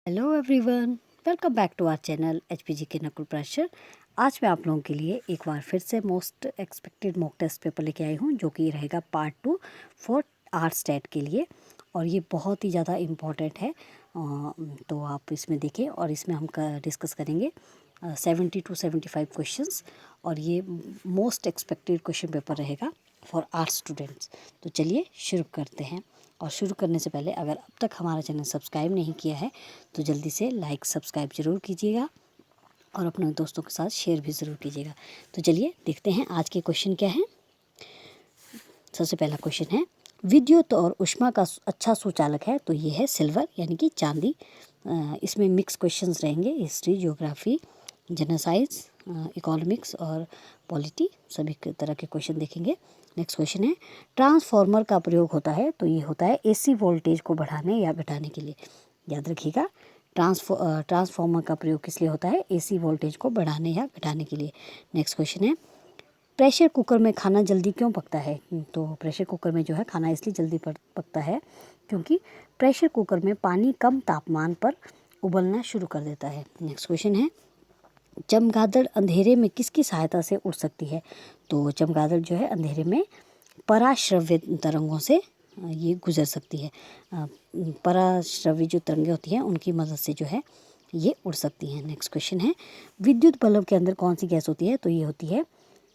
Hello everyone, welcome back to our channel HPG के Nakul pressure. आज मैं आप लोगों के लिए एक बार फिर से most expected mock test paper लेके आई हूँ, जो कि रहेगा पार्ट 2 फॉर आर्ट स्टेट के लिए। और ये बहुत ही ज़्यादा इम्पॉर्टेंट है, तो आप इसमें देखें। और इसमें हम डिस्कस करेंगे 70 to 75 क्वेश्चंस, और ये मोस्ट एक्सपेक्टेड क्वेश्चन पेपर रहेगा फॉर आर्ट स्टूडेंट्स। तो चलिए शुरू करते हैं। और शुरू करने से पहले अगर अब तक हमारा चैनल सब्सक्राइब नहीं किया है तो जल्दी से लाइक सब्सक्राइब ज़रूर कीजिएगा और अपने दोस्तों के साथ शेयर भी ज़रूर कीजिएगा। तो चलिए देखते हैं आज के क्वेश्चन क्या हैं। सबसे पहला क्वेश्चन है, विद्युत और ऊष्मा का अच्छा सुचालक है, तो ये है सिल्वर यानी कि चांदी। इसमें मिक्स क्वेश्चंस रहेंगे, history, geography, general science, economics और पॉलिटी, सभी तरह के क्वेश्चन देखेंगे। नेक्स्ट क्वेश्चन है, ट्रांसफार्मर का प्रयोग होता है, तो ये होता है एसी वोल्टेज को बढ़ाने या घटाने के लिए। याद रखिएगा, ट्रांसफार्मर का प्रयोग किस लिए होता है? एसी वोल्टेज को बढ़ाने या घटाने के लिए। नेक्स्ट क्वेश्चन है, प्रेशर कुकर में खाना जल्दी क्यों पकता है? तो प्रेशर कुकर में जो है खाना इसलिए जल्दी पकता है क्योंकि प्रेशर कुकर में पानी कम तापमान पर उबलना शुरू कर देता है। नेक्स्ट क्वेश्चन है, चमगादड़ अंधेरे में किसकी सहायता से उड़ सकती है? तो चमगादड़ जो है अंधेरे में पराश्रव्य तरंगों से ये गुजर सकती है। पराश्रव्य जो तरंगें होती हैं उनकी मदद से जो है ये उड़ सकती हैं। नेक्स्ट क्वेश्चन है, विद्युत बल्ब के अंदर कौन सी गैस होती है? तो ये होती है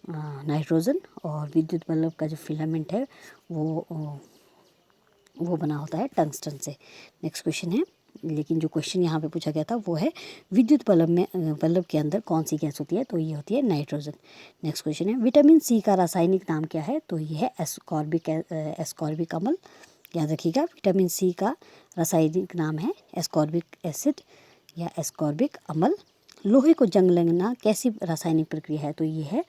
नाइट्रोजन। और विद्युत बल्ब का जो फिलामेंट है वो बना होता है टंगस्टन से। नेक्स्ट क्वेश्चन है, लेकिन जो क्वेश्चन यहाँ पे पूछा गया था वो है विद्युत बल्ब के अंदर कौन सी गैस होती है? तो ये होती है नाइट्रोजन। नेक्स्ट क्वेश्चन है, विटामिन सी का रासायनिक नाम क्या है? तो ये है एस्कॉर्बिक अम्ल। याद रखिएगा, विटामिन सी का रासायनिक नाम है एस्कॉर्बिक एसिड या एस्कॉर्बिक अम्ल। लोहे को जंग लगना कैसी रासायनिक प्रक्रिया है? तो ये है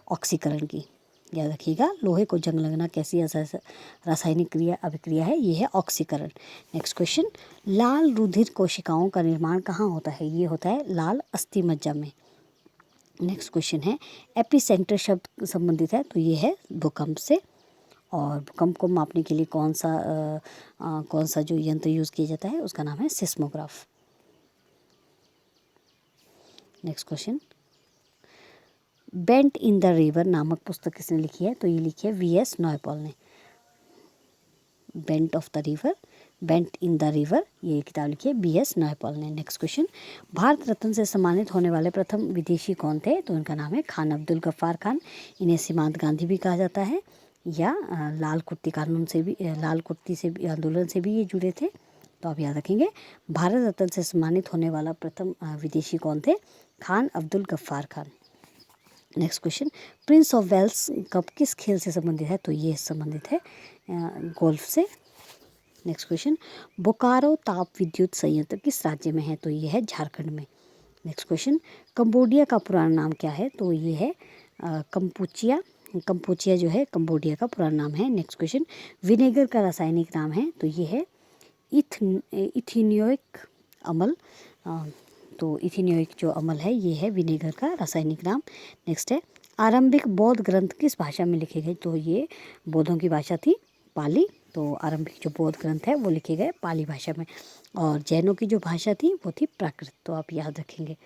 ऑक्सीकरण की। याद रखिएगा, लोहे को जंग लगना कैसी रासायनिक अभिक्रिया है? ये है ऑक्सीकरण। नेक्स्ट क्वेश्चन, लाल रुधिर कोशिकाओं का निर्माण कहाँ होता है? ये होता है लाल अस्थि मज्जा में। नेक्स्ट क्वेश्चन है, एपिसेंटर शब्द संबंधित है, तो ये है भूकंप से। और भूकंप को मापने के लिए कौन सा जो यंत्र यूज़ किया जाता है उसका नाम है seismograph. Next question, bent in the river नामक पुस्तक किसने लिखी है? तो ये लिखी है वीएस नॉयपॉल ने। बेंट इन द रिवर ये किताब लिखी है बीएस नॉयपॉल ने। नेक्स्ट क्वेश्चन, भारत रत्न से सम्मानित होने वाले प्रथम विदेशी कौन थे? तो इनका नाम है खान अब्दुल गफ्फार खान। इन्हें सीमांत गांधी भी कहा जाता है, या लाल कुर्ती से भी आंदोलन से भी ये जुड़े थे। तो आप याद रखेंगे, भारत रत्न से सम्मानित होने वाला प्रथम विदेशी कौन थे? Khan Abdul Ghaffar Khan. Next question, prince of Wales cup किस खेल से संबंधित है? तो ये संबंधित है गोल्फ से। नेक्स्ट क्वेश्चन, बोकारो ताप विद्युत संयंत्र किस राज्य में है? तो ये है झारखंड में। नेक्स्ट क्वेश्चन, कंबोडिया का पुराना नाम क्या है? तो ये है कंपूचिया जो है कंबोडिया का पुराना नाम है। नेक्स्ट क्वेश्चन, विनेगर का रासायनिक नाम है? तो ये है इथिनियोइक अम्ल। तो इथिनियोइक जो अम्ल है ये है विनेगर का रासायनिक नाम। नेक्स्ट है, आरंभिक बौद्ध ग्रंथ किस भाषा में लिखे गए? तो ये बौद्धों की भाषा थी पाली। तो आरंभिक जो बौद्ध ग्रंथ है वो लिखे गए पाली भाषा में। और जैनों की जो भाषा थी वो थी प्राकृत। तो आप याद रखेंगे।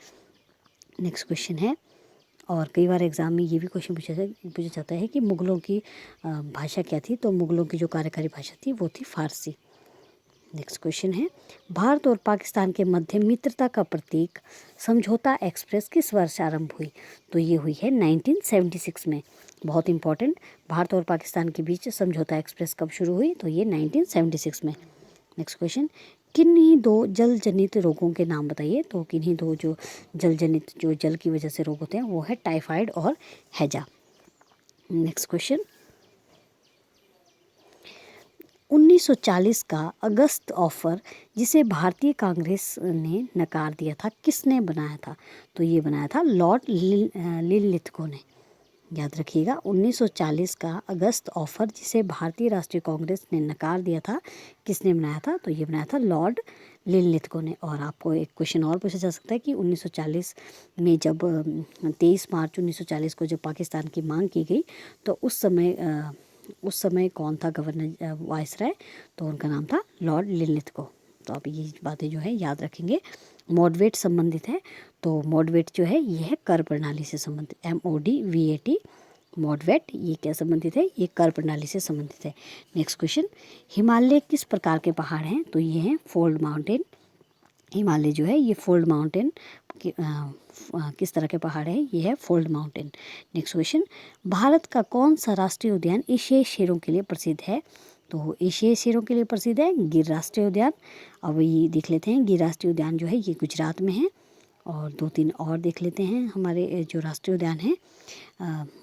नेक्स्ट क्वेश्चन है, और कई बार एग्जाम में ये भी क्वेश्चन पूछा जाता है कि मुगलों की भाषा क्या थी? तो मुगलों की जो कार्यकारी भाषा थी वो थी फारसी। नेक्स्ट क्वेश्चन है, भारत और पाकिस्तान के मध्य मित्रता का प्रतीक समझौता एक्सप्रेस किस वर्ष आरंभ हुई? तो ये हुई है 1976 में। बहुत इंपॉर्टेंट, भारत और पाकिस्तान के बीच समझौता एक्सप्रेस कब शुरू हुई? तो ये 1976 में। नेक्स्ट क्वेश्चन, किन्हीं दो जल जनित रोगों के नाम बताइए? तो किन्हीं दो जो जल की वजह से रोग होते हैं वो है टाइफाइड और हैजा। नेक्स्ट क्वेश्चन, 1940 का अगस्त ऑफर जिसे भारतीय कांग्रेस ने नकार दिया था किसने बनाया था? तो ये बनाया था लॉर्ड लिनलिथगो ने। याद रखिएगा, 1940 का अगस्त ऑफर जिसे भारतीय राष्ट्रीय कांग्रेस ने नकार दिया था किसने बनाया था? तो ये बनाया था लॉर्ड लिनलिथगो ने। और आपको एक क्वेश्चन और पूछा जा सकता है कि 1940 में जब 23 मार्च 1940 को जब पाकिस्तान की मांग की गई तो उस समय कौन था गवर्नर वायसराय? तो उनका नाम था लॉर्ड लिनलिथगो। तो आप ये बातें जो है याद रखेंगे। मॉडवेट संबंधित है, तो मॉडवेट जो है ये है कर प्रणाली से संबंधित, MODVAT मॉडवेट, ये क्या संबंधित है, ये कर प्रणाली से संबंधित है। नेक्स्ट क्वेश्चन, हिमालय किस प्रकार के पहाड़ हैं, तो ये हैं फोल्ड माउंटेन। हिमालय जो है ये फोल्ड माउंटेन किस तरह के पहाड़ है, ये है fold mountain. Next question, Bharat का कौन सा राष्ट्रीय उद्यान एशियाई शेरों के लिए प्रसिद्ध है, तो एशियाई शेरों के लिए प्रसिद्ध है गिर राष्ट्रीय उद्यान। अब ये देख लेते हैं, गिर राष्ट्रीय उद्यान जो है ये गुजरात में है, और 2-3 और देख लेते हैं। हमारे जो राष्ट्रीय उद्यान है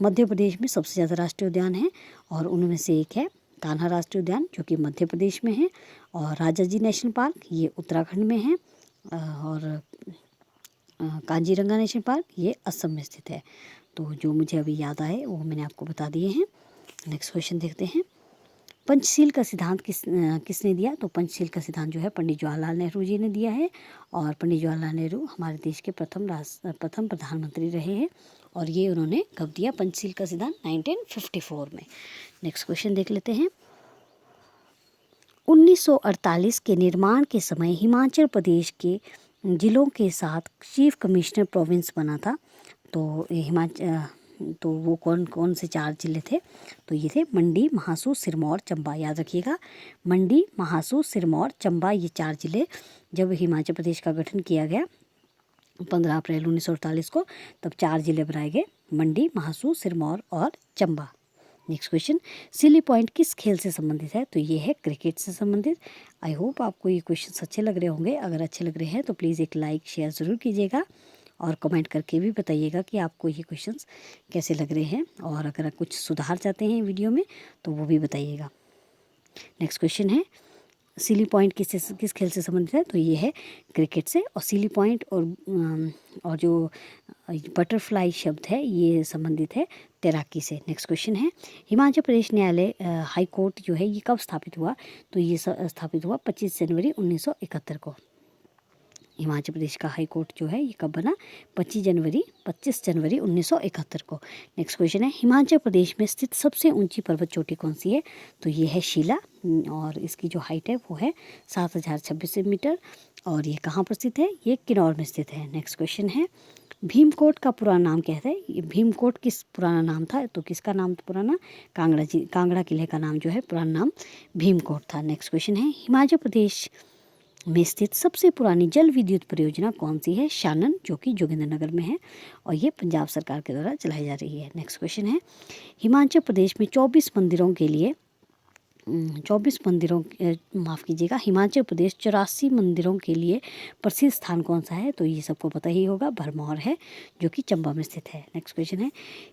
मध्य प्रदेश में सबसे ज़्यादा राष्ट्रीय उद्यान है, और उनमें से एक है कान्हा राष्ट्रीय उद्यान जो कि मध्य प्रदेश में है, और राजाजी नेशनल पार्क ये उत्तराखंड में है, और काजीरंगा नेशनल पार्क ये असम में स्थित है। तो जो मुझे अभी याद आए वो मैंने आपको बता दिए हैं। नेक्स्ट क्वेश्चन देखते हैं, पंचशील का सिद्धांत किसने दिया, तो पंचशील का सिद्धांत जो है पंडित जवाहरलाल नेहरू जी ने दिया है, और पंडित जवाहरलाल नेहरू हमारे देश के प्रथम प्रधानमंत्री रहे हैं, और ये उन्होंने कब दिया पंचशील का सिद्धांत, 1954 में। नेक्स्ट क्वेश्चन देख लेते हैं, 1948 के निर्माण के समय हिमाचल प्रदेश के जिलों के साथ चीफ कमिश्नर प्रोविंस बना था, तो तो वो कौन कौन से 4 जिले थे, तो ये थे मंडी, महासू, सिरमौर, चंबा। याद रखिएगा, मंडी, महासू, सिरमौर, चंबा, ये 4 जिले जब हिमाचल प्रदेश का गठन किया गया 15 अप्रैल 1948 को, तब 4 जिले बनाए गए, मंडी, महासू, सिरमौर और Chamba. Next question, silly point किस खेल से संबंधित है, तो ये है क्रिकेट से संबंधित। आई होप आपको ये क्वेश्चन अच्छे लग रहे होंगे। अगर अच्छे लग रहे हैं तो प्लीज़ एक लाइक शेयर ज़रूर कीजिएगा, और कमेंट करके भी बताइएगा कि आपको ये क्वेश्चंस कैसे लग रहे हैं, और अगर कुछ सुधार चाहते हैं वीडियो में तो वो भी बताइएगा। नेक्स्ट क्वेश्चन है, सिली पॉइंट किस खेल से संबंधित है, तो ये है क्रिकेट से, और सिली पॉइंट और जो बटरफ्लाई शब्द है ये संबंधित है तैराकी से। नेक्स्ट क्वेश्चन है, हिमाचल प्रदेश न्यायालय हाई कोर्ट जो है ये कब स्थापित हुआ, तो ये स्थापित हुआ 25 जनवरी 1971 को। हिमाचल प्रदेश का हाई कोर्ट जो है ये कब बना, 25 जनवरी 1971 को। नेक्स्ट क्वेश्चन है, हिमाचल प्रदेश में स्थित सबसे ऊंची पर्वत चोटी कौन सी है, तो ये है शिला, और इसकी जो हाइट है वो है 7026 मीटर, और ये कहाँ पर स्थित है, ये किन्नौर में स्थित है। नेक्स्ट क्वेश्चन है, भीमकोट का पुराना नाम क्या है, ये भीमकोट किस पुराना नाम था, तो किसका नाम पुराना, कांगड़ा किले का नाम जो है पुराना नाम भीमकोट था। नेक्स्ट क्वेश्चन है, हिमाचल प्रदेश में स्थित सबसे पुरानी जल विद्युत परियोजना कौन सी है, शानन, जो कि जोगिंद्रनगर में है, और ये पंजाब सरकार के द्वारा चलाई जा रही है। नेक्स्ट क्वेश्चन है, हिमाचल प्रदेश में 24 मंदिरों के लिए 24 मंदिरों माफ़ कीजिएगा, हिमाचल प्रदेश 84 मंदिरों के लिए प्रसिद्ध स्थान कौन सा है, तो ये सबको पता ही होगा, भरमौर है जो कि चंबा में स्थित है। नेक्स्ट क्वेश्चन है,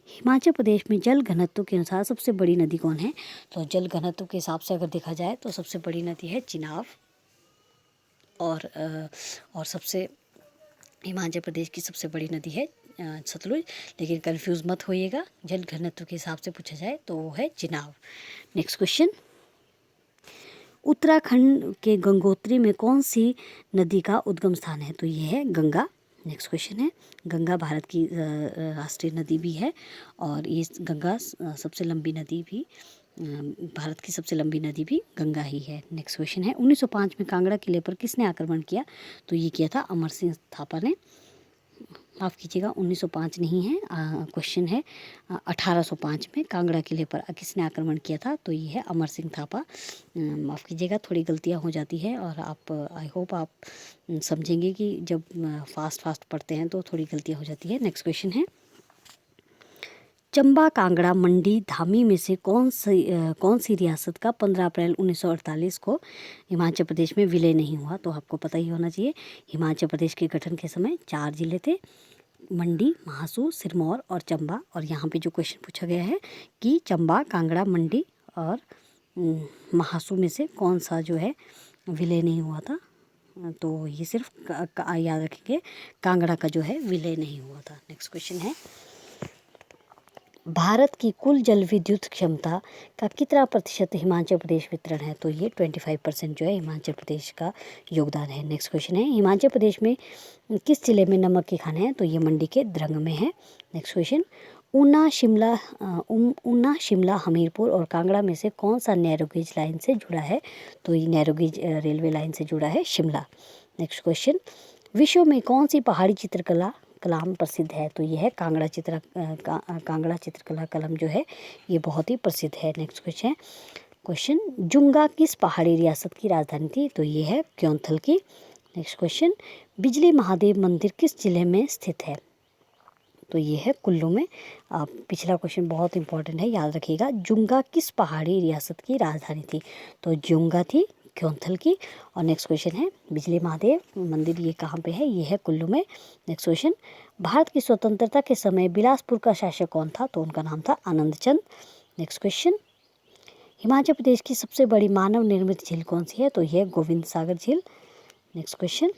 हिमाचल प्रदेश में जल घनत्व के अनुसार सबसे बड़ी नदी कौन है, तो जल घनत्व के हिसाब से अगर देखा जाए तो सबसे बड़ी नदी है चिनाब, और सबसे हिमाचल प्रदेश की सबसे बड़ी नदी है सतलुज, लेकिन कंफ्यूज मत होइएगा, जल घनत्व के हिसाब से पूछा जाए तो वो है चिनाब। नेक्स्ट क्वेश्चन, उत्तराखंड के गंगोत्री में कौन सी नदी का उद्गम स्थान है, तो ये है गंगा। नेक्स्ट क्वेश्चन है, गंगा भारत की राष्ट्रीय नदी भी है, और ये गंगा सबसे लंबी नदी भी, भारत की सबसे लंबी नदी भी गंगा ही है। नेक्स्ट क्वेश्चन है, 1905 में कांगड़ा किले पर किसने आक्रमण किया, तो ये किया था अमर सिंह थापा ने। माफ़ कीजिएगा, 1905 नहीं है, क्वेश्चन है 1805 में कांगड़ा किले पर किसने आक्रमण किया था, तो ये है अमर सिंह थापा। माफ़ कीजिएगा, थोड़ी गलतियां हो जाती है, और आप आई होप आप समझेंगे कि जब फास्ट पढ़ते हैं तो थोड़ी गलतियां हो जाती है। नेक्स्ट क्वेश्चन है, चंबा, कांगड़ा, मंडी, धामी में से कौन सी रियासत का 15 अप्रैल 1948 को हिमाचल प्रदेश में विलय नहीं हुआ, तो आपको पता ही होना चाहिए, हिमाचल प्रदेश के गठन के समय 4 जिले थे, मंडी, महासू, सिरमौर और चंबा, और यहाँ पे जो क्वेश्चन पूछा गया है कि चंबा, कांगड़ा, मंडी और महासू में से कौन सा जो है विलय नहीं हुआ था, तो ये सिर्फ याद रखेंगे, कांगड़ा का जो है विलय नहीं हुआ था। नेक्स्ट क्वेश्चन है, भारत की कुल जल विद्युत क्षमता का कितना प्रतिशत हिमाचल प्रदेश वितरण है, तो ये 25% जो है हिमाचल प्रदेश का योगदान है। नेक्स्ट क्वेश्चन है, हिमाचल प्रदेश में किस जिले में नमक के खाने हैं, तो ये मंडी के द्रंग में है। नेक्स्ट क्वेश्चन, ऊना शिमला हमीरपुर और कांगड़ा में से कौन सा नैरो गेज लाइन से जुड़ा है? तो ये नैरो गेज रेलवे लाइन से जुड़ा है शिमला। नेक्स्ट क्वेश्चन, विश्व में कौन सी पहाड़ी चित्रकला कलाम प्रसिद्ध है? तो ये है कांगड़ा चित्रकला कलम जो है ये बहुत ही प्रसिद्ध है। नेक्स्ट क्वेश्चन, जुंगा किस पहाड़ी रियासत की राजधानी थी? तो ये है क्योंथल की। नेक्स्ट क्वेश्चन, बिजली महादेव मंदिर किस जिले में स्थित है? तो ये है कुल्लू में। पिछला क्वेश्चन बहुत इंपॉर्टेंट है, याद रखिएगा। जुंगा किस पहाड़ी रियासत की राजधानी थी? तो जुंगा थी क्योंथल की। और नेक्स्ट क्वेश्चन है, बिजली महादेव मंदिर ये कहाँ पे है? ये है कुल्लू में। नेक्स्ट क्वेश्चन, भारत की स्वतंत्रता के समय बिलासपुर का शासक कौन था? तो उनका नाम था आनंद चंद। नेक्स्ट क्वेश्चन, हिमाचल प्रदेश की सबसे बड़ी मानव निर्मित झील कौन सी है? तो यह गोविंद सागर झील। नेक्स्ट क्वेश्चन,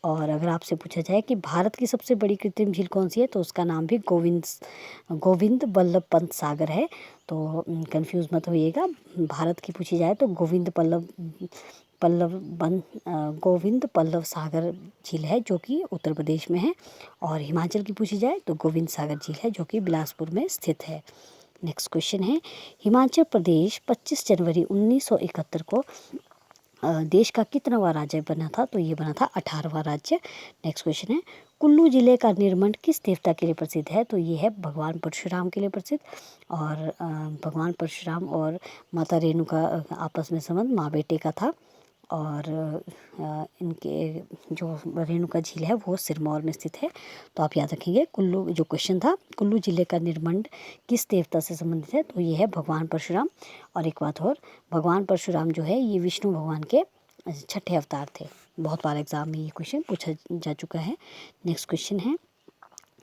और अगर आपसे पूछा जाए कि भारत की सबसे बड़ी कृत्रिम झील कौन सी है? तो उसका नाम भी गोविंद बल्लभ पंत सागर है। तो कंफ्यूज मत होइएगा। भारत की पूछी जाए तो गोविंद पल्लव सागर झील है जो कि उत्तर प्रदेश में है। और हिमाचल की पूछी जाए तो गोविंद सागर झील है जो कि बिलासपुर में स्थित है। नेक्स्ट क्वेश्चन है, हिमाचल प्रदेश 25 जनवरी 1971 को देश का कितनावा राज्य बना था? तो ये बना था 18वां राज्य। नेक्स्ट क्वेश्चन है, कुल्लू जिले का निर्मंड किस देवता के लिए प्रसिद्ध है? तो ये है भगवान परशुराम के लिए प्रसिद्ध। और भगवान परशुराम और माता रेणुका आपस में संबंध माँ बेटे का था। और इनके जो रेणुका झील है वो सिरमौर में स्थित है। तो आप याद रखेंगे, कुल्लू जो क्वेश्चन था, कुल्लू जिले का निर्मंड किस देवता से संबंधित है? तो ये है भगवान परशुराम। और एक बात और, भगवान परशुराम जो है ये विष्णु भगवान के छठे अवतार थे। बहुत बार एग्जाम में ये क्वेश्चन पूछा जा चुका है। नेक्स्ट क्वेश्चन है,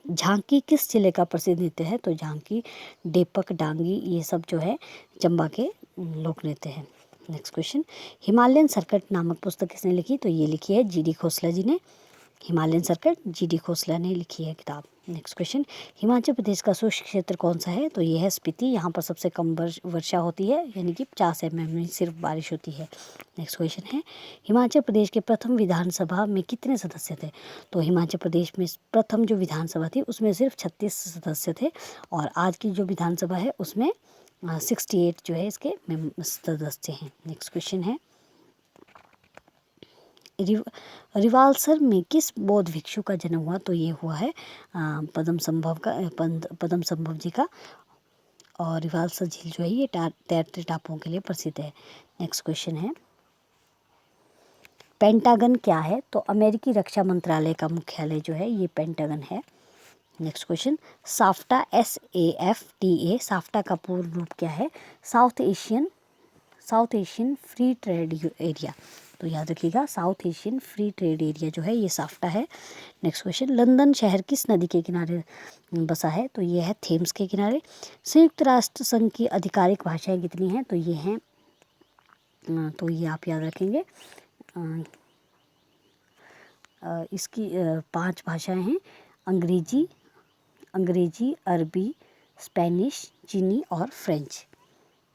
झांकी किस जिले का प्रसिद्ध नृत्य है? तो झांकी, डेपक, डांगी ये सब जो है चंबा के लोक नृत्य हैं। नेक्स्ट क्वेश्चन, हिमालयन सर्किट नामक पुस्तक किसने लिखी? तो ये लिखी है जीडी खोसला जी ने। हिमालयन सर्किट जीडी खोसला ने लिखी है किताब। नेक्स्ट क्वेश्चन, हिमाचल प्रदेश का शुष्क क्षेत्र कौन सा है? तो ये है स्पीति। यहाँ पर सबसे कम वर्षा होती है, यानी कि 50 mm में सिर्फ बारिश होती है। नेक्स्ट क्वेश्चन है, हिमाचल प्रदेश के प्रथम विधानसभा में कितने सदस्य थे? तो हिमाचल प्रदेश में प्रथम जो विधानसभा थी उसमें सिर्फ 36 सदस्य थे। और आज की जो विधानसभा है उसमें 68 जो है इसके सदस्य हैं। नेक्स्ट क्वेश्चन है, रिवालसर में किस बौद्ध भिक्षु का जन्म हुआ? तो ये हुआ है पद्म संभव जी का। और रिवालसर झील जो है ये तैरते टापुओं के लिए प्रसिद्ध है। नेक्स्ट क्वेश्चन है, पेंटागन क्या है? तो अमेरिकी रक्षा मंत्रालय का मुख्यालय जो है ये पेंटागन है। Next question, SAFTA SAFTA SAFTA का पूर्ण रूप क्या है? South Asian free trade area. तो याद रखिएगा, south Asian free trade area जो है ये साफ्टा है। नेक्स्ट क्वेश्चन, लंदन शहर किस नदी के किनारे बसा है? तो ये है थेम्स के किनारे। संयुक्त राष्ट्र संघ की आधिकारिक भाषाएं कितनी हैं? तो ये हैं, तो ये आप याद रखेंगे, इसकी 5 भाषाएं हैं, अंग्रेजी, अरबी, स्पेनिश, चीनी और फ्रेंच।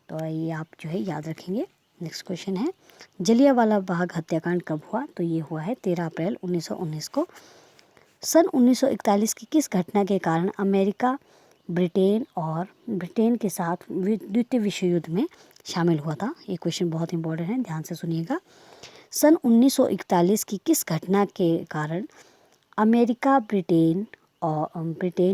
तो ये आप जो है याद रखेंगे। नेक्स्ट क्वेश्चन है, जलियांवाला बाग हत्याकांड कब हुआ? तो ये हुआ है 13 अप्रैल 1919 को। सन 1941 की किस घटना के कारण अमेरिका ब्रिटेन के साथ द्वितीय विश्व युद्ध में शामिल हुआ था? ये क्वेश्चन बहुत इंपॉर्टेंट है, ध्यान से सुनिएगा। सन 1941 की किस घटना के कारण अमेरिका ब्रिटेन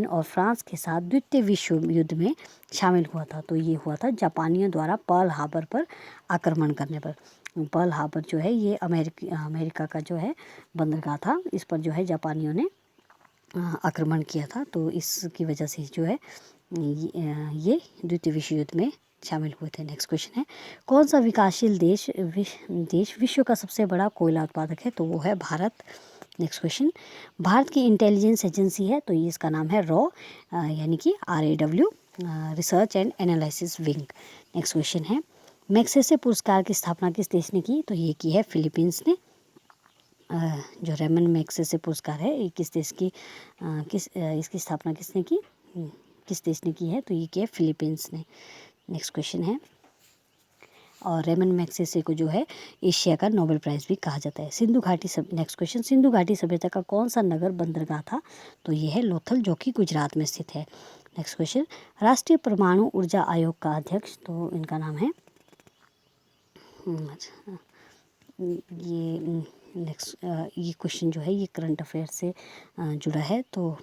और फ्रांस के साथ द्वितीय विश्व युद्ध में शामिल हुआ था? तो ये हुआ था जापानियों द्वारा पर्ल हार्बर पर आक्रमण करने पर। पर्ल हार्बर जो है ये अमेरिका का जो है बंदरगाह था, इस पर जो है जापानियों ने आक्रमण किया था। तो इसकी वजह से जो है ये द्वितीय विश्व युद्ध में शामिल हुए थे। नेक्स्ट क्वेश्चन है, कौन सा विकासशील देश विश्व का सबसे बड़ा कोयला उत्पादक है? तो वो है भारत। नेक्स्ट क्वेश्चन, भारत की इंटेलिजेंस एजेंसी है तो ये इसका नाम है रॉ, यानी कि RAW, research and analysis wing. Next question है, मैग्सेसे पुरस्कार की स्थापना किस देश ने की? तो ये की है फिलीपींस ने। जो रेमन मैग्सेसे पुरस्कार है ये किस देश की इसकी स्थापना किसने की, किस देश ने की है? तो ये की है फिलीपींस ने। नेक्स्ट क्वेश्चन है, और रेमन मैग्सेसे को जो है एशिया का नोबेल प्राइज़ भी कहा जाता है। नेक्स्ट क्वेश्चन, सिंधु घाटी सभ्यता का कौन सा नगर बंदरगाह था? तो ये है लोथल जो कि गुजरात में स्थित है। नेक्स्ट क्वेश्चन, राष्ट्रीय परमाणु ऊर्जा आयोग का अध्यक्ष, तो इनका नाम है अच्छा, ये नेक्स्ट ये क्वेश्चन जो है ये करंट अफेयर से जुड़ा है, तो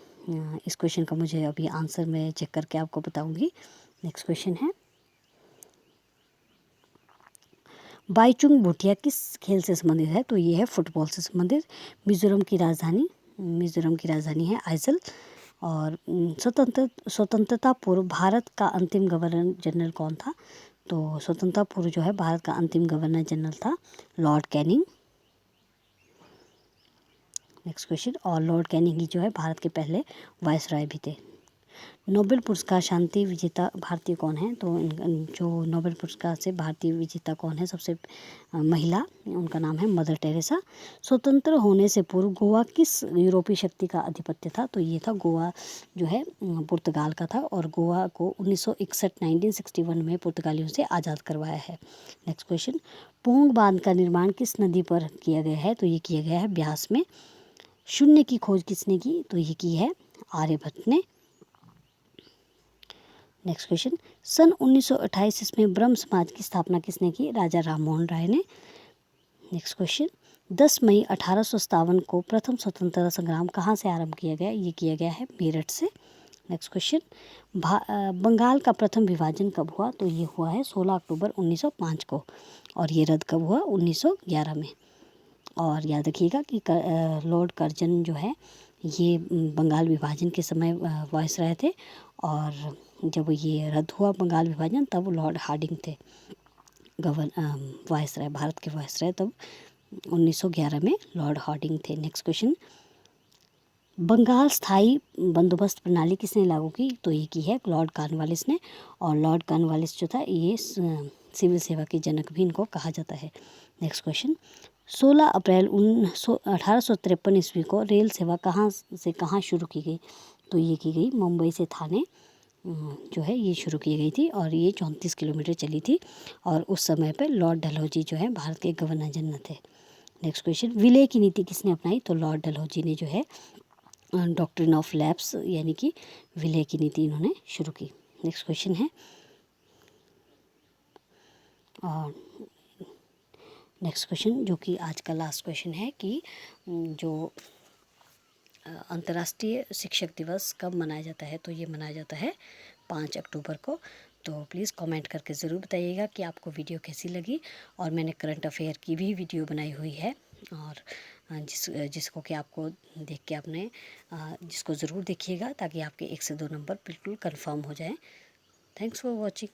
इस क्वेश्चन का मुझे अभी आंसर मैं चेक करके आपको बताऊंगी। नेक्स्ट क्वेश्चन है, बाईचुंग भूटिया किस खेल से संबंधित है, तो ये है फुटबॉल से संबंधित। मिजोरम की राजधानी है आइजल। और स्वतंत्रता पूर्व भारत का अंतिम गवर्नर जनरल कौन था, तो स्वतंत्रता पूर्व जो है भारत का अंतिम गवर्नर जनरल था लॉर्ड कैनिंग। नेक्स्ट क्वेश्चन, और लॉर्ड कैनिंग ही जो है भारत के पहले वायसराय भी थे। नोबेल पुरस्कार शांति विजेता भारतीय कौन है, तो जो नोबेल पुरस्कार से भारतीय विजेता कौन है, सबसे महिला, उनका नाम है मदर टेरेसा। स्वतंत्र होने से पूर्व गोवा किस यूरोपीय शक्ति का आधिपत्य था, तो ये था गोवा जो है पुर्तगाल का था, और गोवा को 1961 में पुर्तगालियों से आज़ाद करवाया है। नेक्स्ट क्वेश्चन, पोंग बांध का निर्माण किस नदी पर किया गया है, तो ये किया गया है ब्यास में। शून्य की खोज किसने की, तो ये की है आर्यभट्ट ने। नेक्स्ट क्वेश्चन, सन 1928 ईस्वी ब्रह्म समाज की स्थापना किसने की, राजा राममोहन राय ने। नेक्स्ट क्वेश्चन, 10 मई 1857 को प्रथम स्वतंत्रता संग्राम कहाँ से आरंभ किया गया, ये किया गया है मेरठ से। नेक्स्ट क्वेश्चन, बंगाल का प्रथम विभाजन कब हुआ, तो ये हुआ है 16 अक्टूबर 1905 को, और ये रद्द कब हुआ, 1911 में। और याद रखिएगा कि लॉर्ड कर्जन जो है ये बंगाल विभाजन के समय वायसराय थे, और जब ये रद्द हुआ बंगाल विभाजन तब लॉर्ड हार्डिंग थे वायसराय, भारत के वायसराय, तब 1911 में लॉर्ड हार्डिंग थे। नेक्स्ट क्वेश्चन, बंगाल स्थायी बंदोबस्त प्रणाली किसने लागू की, तो ये की है लॉर्ड कॉर्नवालिस ने। और लॉर्ड कॉर्नवालिस जो था ये सिविल सेवा के जनक भी इनको कहा जाता है। नेक्स्ट क्वेश्चन, 16 अप्रैल 1853 ईस्वी को रेल सेवा कहाँ से कहाँ शुरू की गई, तो ये की गई मुंबई से थाने जो है ये शुरू की गई थी, और ये 34 किलोमीटर चली थी, और उस समय पर लॉर्ड डलहौजी जो है भारत के गवर्नर जनरल थे। नेक्स्ट क्वेश्चन, विलय की नीति किसने अपनाई, तो लॉर्ड डलहौजी ने जो है डॉक्ट्रिन ऑफ लैप्स यानी कि विलय की नीति इन्होंने शुरू की। नेक्स्ट क्वेश्चन है, और नेक्स्ट क्वेश्चन जो कि आज का लास्ट क्वेश्चन है कि जो अंतर्राष्ट्रीय शिक्षक दिवस कब मनाया जाता है, तो ये मनाया जाता है 5 अक्टूबर को। तो प्लीज़ कमेंट करके ज़रूर बताइएगा कि आपको वीडियो कैसी लगी, और मैंने करंट अफेयर की भी वीडियो बनाई हुई है, और जिसको कि आपको देख के आपने जिसको ज़रूर देखिएगा ताकि आपके 1 से 2 नंबर बिल्कुल कंफर्म हो जाएं। Thanks for watching.